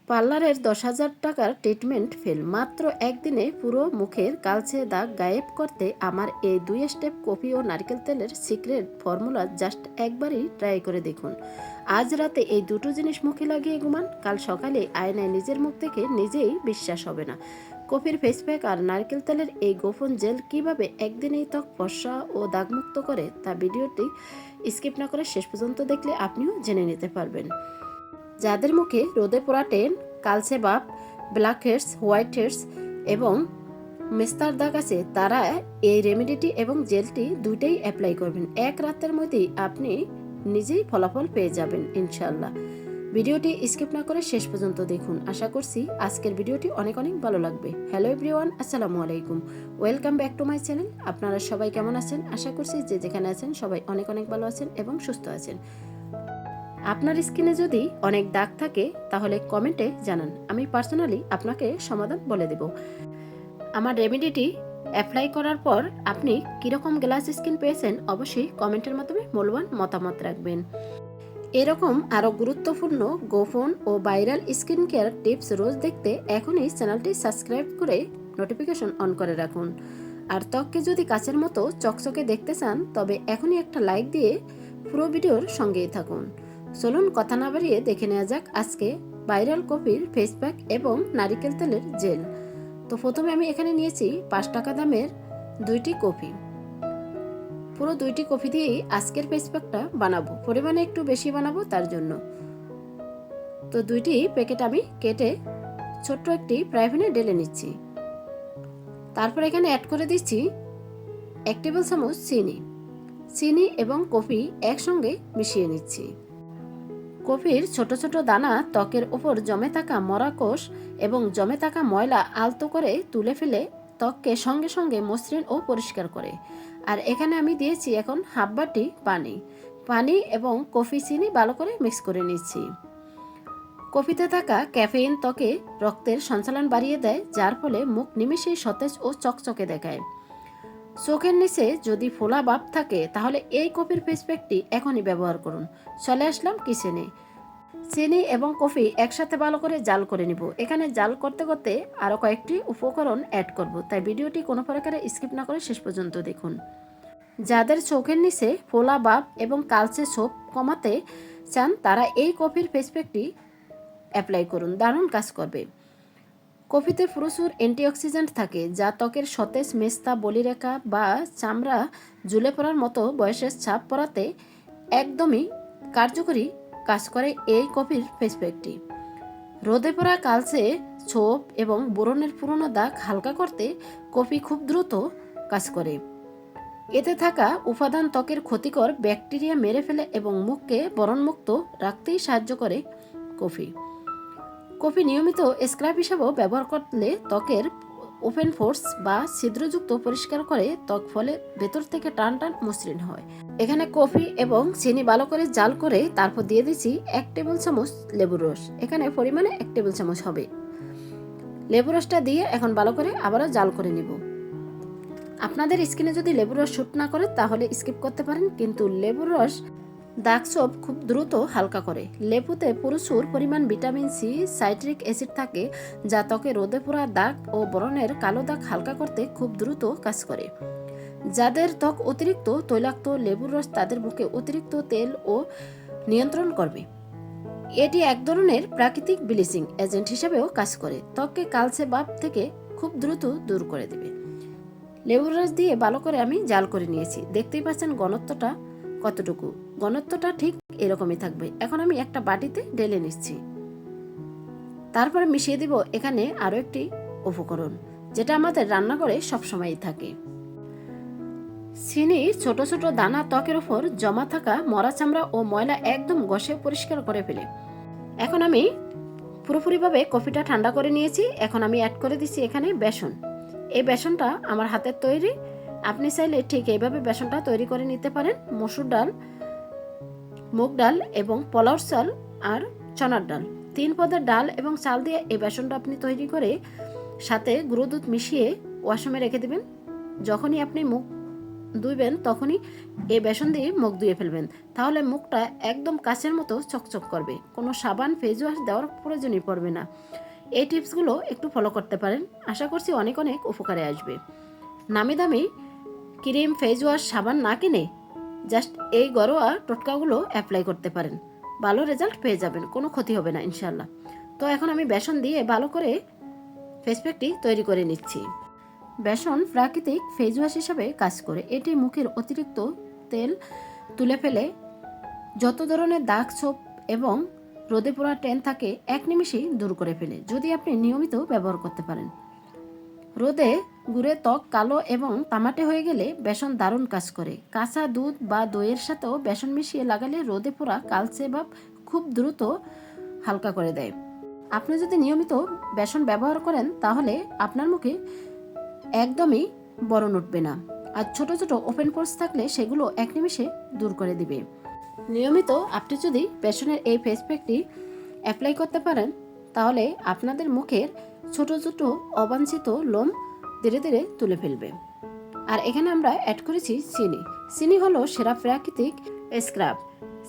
পার্লারের 10,000 টাকার treatment fail, মাত্র একদিনে পুরো মুখের কালচে দাগ গায়েব করতে আমার এই 2 স্টেপ কফি ও নারকেল তেলের সিক্রেট ফর্মুলা জাস্ট একবারই ট্রাই করে দেখুন। আজ রাতে এই দুটো জিনিস মুখে লাগিয়ে ঘুমান, কাল সকালে আয়নায় নিজের মুখ থেকে নিজেই বিশ্বাস হবে না। কফির ফেস প্যাক আর নারকেল তেলের এই গোপন জেল কিভাবে একদিনেই ত্বক ফর্সা ও দাগমুক্ত করে তা ভিডিওটি স্কিপ না করে শেষ পর্যন্ত দেখলে আপনিও জেনে নিতে পারবেন। যাদের মুখে রোদে পোড়া টেন, কালচে ভাব, ব্ল্যাক হেডস, হোয়াইট হেডস এবং মেস্তার দাগ আছে, তারা এই রেমেডিটি এবং জেলটি দুইটাই অ্যাপ্লাই করবেন। এক রাতের মধ্যেই আপনি নিজেই ফলাফল পেয়ে যাবেন ইনশাল্লাহ। ভিডিওটি স্কিপ না করে শেষ পর্যন্ত দেখুন। আশা করছি আজকের ভিডিওটি অনেক অনেক ভালো লাগবে। হ্যালো এভরিওয়ান, আসসালামু আলাইকুম, welcome back to my channel. আপনারা সবাই কেমন আছেন? আশা করছি যে যেখানে আছেন সবাই অনেক অনেক ভালো আছেন এবং সুস্থ আছেন। আপনার স্কিনে যদি অনেক দাগ থাকে তাহলে কমেন্টে জানান, আমি পার্সোনালি আপনাকে সমাধান বলে দেব। আমার রেমেডিটি অ্যাপ্লাই করার পর আপনি কীরকম গ্লাস স্কিন পেয়েছেন অবশ্যই কমেন্টের মাধ্যমে মূল্যবান মতামত রাখবেন। এরকম আরও গুরুত্বপূর্ণ গোপন ও ভাইরাল স্কিন কেয়ার টিপস রোজ দেখতে এখনই চ্যানেলটি সাবস্ক্রাইব করে নোটিফিকেশন অন করে রাখুন। আর ত্বককে যদি কাচের মতো চকচকে দেখতে চান তবে এখনই একটা লাইক দিয়ে পুরো ভিডিওর সঙ্গেই থাকুন। চলুন কথা না বাড়িয়ে দেখে নেওয়া যাক আজকে ভাইরাল কফির ফেস প্যাক এবং নারিকেল তেলের জেল। তো প্রথমে আমি এখানে নিয়েছি 5 টাকা দামের 2টি কফি। পুরো 2টি কফি দিয়েই আজকের ফেস প্যাকটা বানাবো, পরিমাণে একটু বেশি বানাবো তার জন্য। তো 2টি প্যাকেট আমি কেটে ছোট্ট একটি ফ্রাই প্যানে ঢেলে নিচ্ছি। তারপর এখানে অ্যাড করে দিচ্ছি 1 টেবিল চামচ চিনি এবং কফি একসঙ্গে মিশিয়ে নিচ্ছি। কফির ছোট ছোট দানা ত্বকের উপর জমে থাকা মরা কোষ এবং জমে থাকা ময়লা আলতো করে তুলে ফেলে ত্বককে সঙ্গে সঙ্গে মসৃণ ও পরিষ্কার করে। আর এখানে আমি দিয়েছি এখন হাফ বাটি পানি এবং কফি চিনি ভালো করে মিক্স করে নিচ্ছি। কফিতে থাকা ক্যাফেইন ত্বকে রক্তের সঞ্চালন বাড়িয়ে দেয়, যার ফলে মুখ নিমেষেই সতেজ ও চকচকে দেখায়। চোখের নিচে যদি ফোলা ভাব থাকে তাহলে এই কফির ফেস প্যাকটি এখনই ব্যবহার করুন। চলে আসলাম কিচেনে। চিনি এবং কফি একসাথে ভালো করে জাল করে নিব। এখানে জাল করতে করতে আরও কয়েকটি উপকরণ অ্যাড করব, তাই ভিডিওটি কোনো প্রকারে স্কিপ না করে শেষ পর্যন্ত দেখুন। যাদের চোখের নিচে ফোলা ভাব এবং কালচে ছোপ কমাতে চান তারা এই কফির ফেস প্যাকটি অ্যাপ্লাই করুন, দারুণ কাজ করবে। কফিতে প্রচুর অ্যান্টিঅক্সিডেন্ট থাকে যা ত্বকের সতেজ মেস্তা, বলিরেখা বা চামড়া ঝুলে পড়ার মতো বয়সের ছাপ পড়াতে একদমই কার্যকরী কাজ করে এই কফির ফেস প্যাকটি। রোদে পড়া কালচে ছোপ এবং ব্রণের পুরনো দাগ হালকা করতে কফি খুব দ্রুত কাজ করে। এতে থাকা উপাদান ত্বকের ক্ষতিকর ব্যাকটেরিয়া মেরে ফেলে এবং মুখকে ব্রণমুক্ত রাখতেই সাহায্য করে কফি নিয়মিত স্ক্রাব হিসাবেও ব্যবহার করলে ত্বকের ওপেন পোরস বা ছিদ্রযুক্ত পরিষ্কার করে ত্বক, ফলে ভেতর থেকে টান মসৃণ হয়। এখানে কফি এবং চিনি ভালো করে জাল করে তারপর দিয়ে দিচ্ছি 1 টেবিল চামচ লেবুর রস। এখানে পরিমাণে 1 টেবিল চামচ হবে। লেবুর রসটা দিয়ে এখন ভালো করে আবারও জাল করে নিব। আপনাদের স্কিনে যদি লেবুর রস শ্যুট না করে তাহলে স্কিপ করতে পারেন, কিন্তু লেবুর রস দাগ ছোপ খুব দ্রুত হালকা করে। লেবুতে প্রচুর পরিমাণ ভিটামিন সি, সাইট্রিক অ্যাসিড থাকে যা ত্বকে রোদে পোড়া দাগ ও ব্রণের কালো দাগ হালকা করতে খুব দ্রুত কাজ করে। যাদের ত্বক অতিরিক্ত তৈলাক্ত, লেবুর রস তাদের মুখে অতিরিক্ত তেল ও নিয়ন্ত্রণ করবে। এটি এক ধরনের প্রাকৃতিক ব্লিচিং এজেন্ট হিসেবেও কাজ করে, ত্বককে কালচে ভাব থেকে খুব দ্রুত দূর করে দেবে। লেবুর রস দিয়ে ভালো করে আমি জাল করে নিয়েছি। দেখতেই পাচ্ছেন ঘনত্বটা কতটুকু, ঘনত্বটা ঠিক এরকমই থাকবে। এখন আমি একটা বাটিতে ঢেলে নিচ্ছি। তারপরে মিশিয়ে দিব এখানে আরো একটি উপকরণ যেটা আমাদের রান্নাঘরে সবসময়ই থাকে। চিনির ছোট ছোট দানা ত্বকের উপর জমা থাকা মরা চামড়া ও ময়লা একদম ঘষে পরিষ্কার করে ফেলে। এখন আমি পুরোপুরিভাবে কফিটা ঠান্ডা করে নিয়েছি। এখন আমি অ্যাড করে দিচ্ছি এখানে বেসন। এই বেসনটা আমার হাতের তৈরি, আপনি চাইলে ঠিক এইভাবে বেসনটা তৈরি করে নিতে পারেন। মসুর ডাল, মুগ ডাল এবং পোলাও চাল আর চনার ডাল, 3 পদের ডাল এবং চাল দিয়ে এই বেসনটা আপনি তৈরি করে সাথে গুঁড়ো দুধ মিশিয়ে ওয়াশরুমে রেখে দেবেন। যখনই আপনি মুখ ধুইবেন তখনই এই বেসন দিয়ে মুখ ধুয়ে ফেলবেন, তাহলে মুখটা একদম কাচের মতো চকচক করবে, কোনো সাবান ফেস ওয়াশ দেওয়ার প্রয়োজনই পড়বে না। এই টিপসগুলো একটু ফলো করতে পারেন, আশা করছি অনেক অনেক উপকারে আসবে। নামি দামি ক্রিম, ফেস ওয়াশ, সাবান না কিনে জাস্ট এই ঘরোয়া টোটকাগুলো অ্যাপ্লাই করতে পারেন, ভালো রেজাল্ট পেয়ে যাবেন, কোনো ক্ষতি হবে না ইনশাল্লাহ। তো এখন আমি বেসন দিয়ে ভালো করে ফেস প্যাকটি তৈরি করে নিচ্ছি। বেসন প্রাকৃতিক ফেস ওয়াশ হিসাবে কাজ করে, এটি মুখের অতিরিক্ত তেল তুলে ফেলে যত ধরনের দাগ, ছোপ এবং রোদে পোড়া ট্যান থাকে এক নিমিষেই দূর করে ফেলে, যদি আপনি নিয়মিত ব্যবহার করতে পারেন। রোদে গুড়ে ত্বক কালো এবং তামাটে হয়ে গেলে বেসন দারুণ কাজ করে। কাঁচা দুধ বা দইয়ের সাথেও বেসন মিশিয়ে লাগালে রোদে পোড়া কালচে ভাব খুব দ্রুত হালকা করে দেয়। আপনি যদি নিয়মিত বেসন ব্যবহার করেন তাহলে আপনার মুখে একদমই বরণ উঠবে না, আর ছোট ছোট ওপেন পোর্স থাকলে সেগুলো এক নিমিষে দূর করে দিবে। নিয়মিত আপনি যদি বেসনের এই ফেস প্যাকটি অ্যাপ্লাই করতে পারেন তাহলে আপনাদের মুখের ছোট ছোট অবাঞ্ছিত লোম ধীরে ধীরে তুলে ফেলবে। আর এখানে আমরা অ্যাড করেছি চিনি। চিনি হলো সেরা প্রাকৃতিক স্ক্রাব।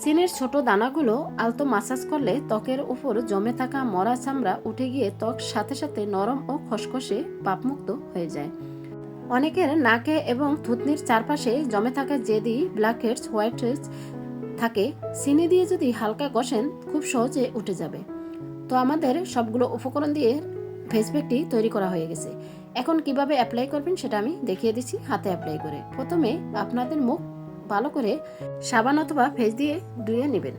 চিনির ছোট দানাগুলো আলতো মাসাজ করলে ত্বকের উপর জমে থাকা মরা চামড়া উঠে গিয়ে ত্বক সাথে সাথে নরম ও খসখসে পাপমুক্ত হয়ে যায়। অনেকের নাকে এবং থুতনির চারপাশে জমে থাকা জেদি ব্ল্যাকহেডস, হোয়াইট হেডস থাকে, চিনি দিয়ে যদি হালকা ঘষেন খুব সহজে উঠে যাবে। তো আমাদের সবগুলো উপকরণ দিয়ে ফেস প্যাকটি তৈরি করা হয়ে গেছে। এখন কিভাবে অ্যাপ্লাই করবেন সেটা আমি দেখিয়ে দিচ্ছি হাতে অ্যাপ্লাই করে। প্রথমে আপনাদের মুখ ভালো করে সাবান অথবা ফেস দিয়ে ধুয়ে নেবেন,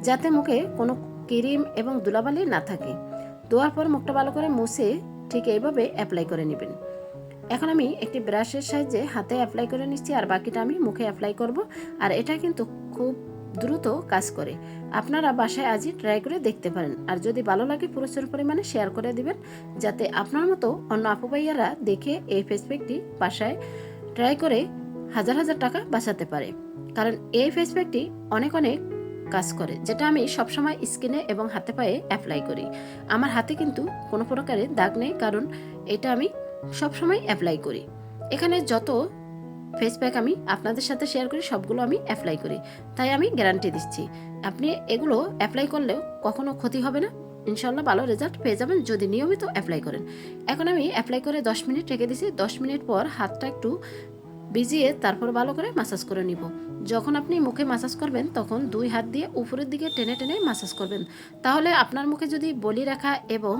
যাতে মুখে কোনো ক্রিম এবং ধুলাবালি না থাকে। ধোয়ার পর মুখটা ভালো করে মুছে ঠিক এইভাবে অ্যাপ্লাই করে নেবেন। এখন আমি একটি ব্রাশের সাহায্যে হাতে অ্যাপ্লাই করে নিচ্ছি, আর বাকিটা আমি মুখে অ্যাপ্লাই করব। আর এটা কিন্তু খুব দ্রুত কাজ করে, আপনারা বাসায় আজই ট্রাই করে দেখতে পারেন। আর যদি ভালো লাগে প্রচুর পরিমাণে শেয়ার করে দিবেন, যাতে আপনার মতো অন্য আপু ভাইয়ারা দেখে এই ফেস প্যাকটি বাসায় ট্রাই করে হাজার হাজার টাকা বাঁচাতে পারে। কারণ এই ফেস প্যাকটি অনেক অনেক কাজ করে, যেটা আমি সবসময় স্কিনে এবং হাতে পায়ে অ্যাপ্লাই করি। আমার হাতে কিন্তু কোনো প্রকারের দাগ নেই, কারণ এটা আমি সবসময় অ্যাপ্লাই করি। এখানে যত ফেস প্যাক আমি আপনাদের সাথে শেয়ার করি সবগুলো আমি অ্যাপ্লাই করি, তাই আমি গ্যারান্টি দিচ্ছি আপনি এগুলো অ্যাপ্লাই করলেও কখনো ক্ষতি হবে না, ইনশাল্লাহ ভালো রেজাল্ট পেয়ে যাবেন যদি নিয়মিত অ্যাপ্লাই করেন। এখন আমি অ্যাপ্লাই করে 10 মিনিট রেখে দিছি। 10 মিনিট পর হাতটা একটু ভিজিয়ে তারপর ভালো করে মাসাজ করে নিব। যখন আপনি মুখে মাসাজ করবেন তখন 2 হাত দিয়ে উপরের দিকে টেনে টেনে মাসাজ করবেন, তাহলে আপনার মুখে যদি বলি রাখা এবং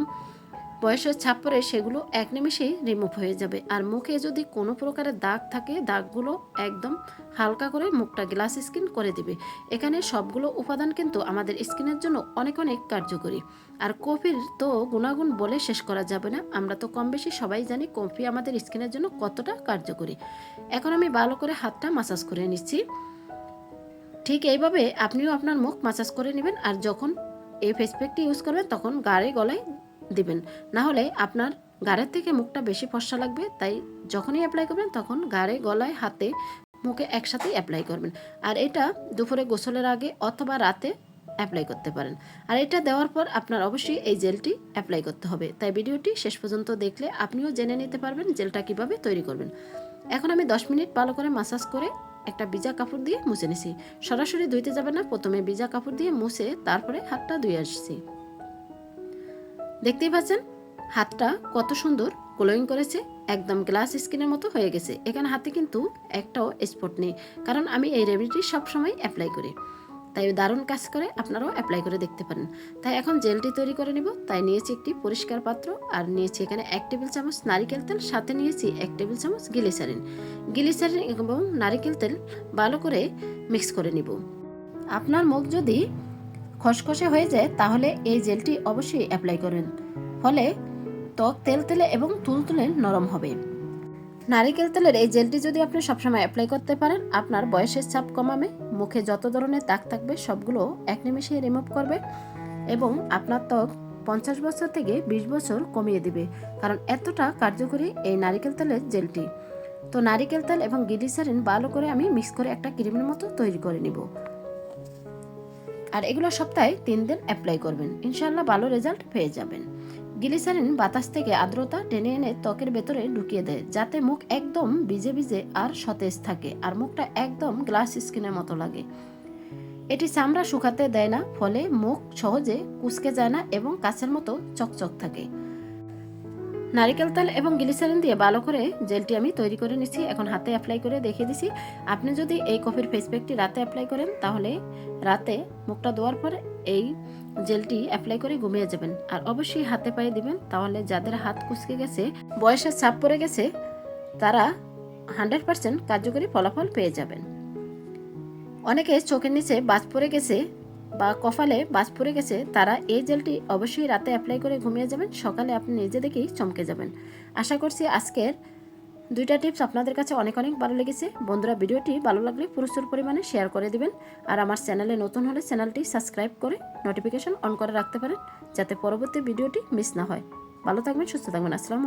বয়সের ছাপ পড়ে সেগুলো এক নিমেষেই রিমুভ হয়ে যাবে। আর মুখে যদি কোনো প্রকারের দাগ থাকে দাগগুলো একদম হালকা করে মুখটা গ্লাস স্কিন করে দিবে। এখানে সবগুলো উপাদান কিন্তু আমাদের স্কিনের জন্য অনেক অনেক কার্যকরী। আর কফির তো গুণাগুণ বলে শেষ করা যাবে না, আমরা তো কম বেশি সবাই জানি কফি আমাদের স্কিনের জন্য কতটা কার্যকরী। এখন আমি ভালো করে হাতটা মাসাজ করে নিচ্ছি। ঠিক এইভাবে আপনিও আপনার মুখ মাসাজ করে নেবেন। আর যখন এই ফেস প্যাকটি ইউজ করবেন তখন গায়ে গলায় দিবেন, না হলে আপনার গাড়ের থেকে মুখটা বেশি ফর্সা লাগবে। তাই যখনই অ্যাপ্লাই করবেন তখন গাড়ে, গলায়, হাতে, মুখে একসাথেই অ্যাপ্লাই করবেন। আর এটা দুপুরে গোসলের আগে অথবা রাতে অ্যাপ্লাই করতে পারেন। আর এটা দেওয়ার পর আপনার অবশ্যই এই জেলটি অ্যাপ্লাই করতে হবে। তাই ভিডিওটি শেষ পর্যন্ত দেখলে আপনিও জেনে নিতে পারবেন জেলটা কিভাবে তৈরি করবেন। এখন আমি 10 মিনিট ভালো করে মাসাজ করে একটা ভিজা কাপড় দিয়ে মুছে নিছি। সরাসরি ধুইতে যাবে না, প্রথমে ভিজা কাপড় দিয়ে মুছে তারপরে হাতটা ধুয়ে আসছি। দেখতেই পাচ্ছেন হাতটা কত সুন্দর গ্লোয়িং করেছে, একদম গ্লাস স্কিনের মতো হয়ে গেছে। এখানে হাতে কিন্তু একটাও স্পট নেই, কারণ আমি এই রেমেডিটি সবসময় অ্যাপ্লাই করি। তাই দারুণ কাজ করে, আপনারাও অ্যাপ্লাই করে দেখতে পারেন। তাই এখন জেলটি তৈরি করে নিব। তাই নিয়েছি একটি পরিষ্কার পাত্র, আর নিয়েছি এখানে 1 টেবিল চামচ নারিকেল তেল, সাথে নিয়েছি 1 টেবিল চামচ গ্লিসারিন এবং নারিকেল তেল ভালো করে মিক্স করে নিব। আপনার মুখ যদি খসখসে হয়ে যায় তাহলে এই জেলটি অবশ্যই অ্যাপ্লাই করবেন, ফলে ত্বক তেলতেলে এবং তুলতুলে নরম হবে। নারিকেল তেলের এই জেলটি যদি আপনি সবসময় অ্যাপ্লাই করতে পারেন আপনার বয়সের চাপ কমাবে, মুখে যত ধরনের দাগ থাকবে সবগুলো এক নিমেষে রিমুভ করবে এবং আপনার ত্বক 50 বছর থেকে 20 বছর কমিয়ে দিবে, কারণ এতটা কার্যকরী এই নারিকেল তেলের জেলটি। তো নারিকেল তেল এবং গ্লিসারিন ভালো করে আমি মিক্স করে একটা ক্রিমের মতো তৈরি করে নিব। আর এগুলো সপ্তাহে 3 দিন অ্যাপ্লাই করবেন, ইনশাআল্লাহ ভালো রেজাল্ট পেয়ে যাবেন। গ্লিসারিন বাতাস থেকে আর্দ্রতা টেনে এনে ত্বকের ভেতরে ঢুকিয়ে দেয়, যাতে মুখ একদম ভিজে ভিজে আর সতেজ থাকে আর মুখটা একদম গ্লাস স্কিনের মতো লাগে। এটি চামড়া শুকাতে দেয় না, ফলে মুখ সহজে কুঁচকে যায় না এবং কাচের মতো চকচক থাকে। নারিকেল তেল এবং গ্লিসারিন দিয়ে ভালো করে জেলটি আমি তৈরি করে নিচ্ছি। এখন হাতে অ্যাপ্লাই করে দেখিয়ে দিচ্ছি। আপনি যদি এই কফির ফেস প্যাকটি রাতে অ্যাপ্লাই করেন, তাহলে রাতে মুখটা ধোয়ার পরে এই জেলটি অ্যাপ্লাই করে ঘুমিয়ে যাবেন। আর অবশ্যই হাতে পায়ে দিবেন, তাহলে যাদের হাত কুচকে গেছে, বয়সের ছাপ পড়ে গেছে, তারা 100% কার্যকরী ফলাফল পেয়ে যাবেন। অনেকে চোখের নিচে বাজ পড়ে গেছে বা কপালে বাজ পড়ে গেছে, তারা এই জেলটি অবশ্যই রাতে অ্যাপ্লাই করে ঘুমিয়ে যাবেন, সকালে আপনি নিজে দেখেই চমকে যাবেন। আশা করছি আজকের 2টা টিপস আপনাদের কাছে অনেক অনেক ভালো লেগেছে। বন্ধুরা, ভিডিওটি ভালো লাগলে প্রচুর পরিমাণে শেয়ার করে দিবেন। আর আমার চ্যানেলে নতুন হলে চ্যানেলটি সাবস্ক্রাইব করে নোটিফিকেশন অন করে রাখতে পারেন, যাতে পরবর্তী ভিডিওটি মিস না হয়। ভালো থাকবেন, সুস্থ থাকবেন। আসসালামু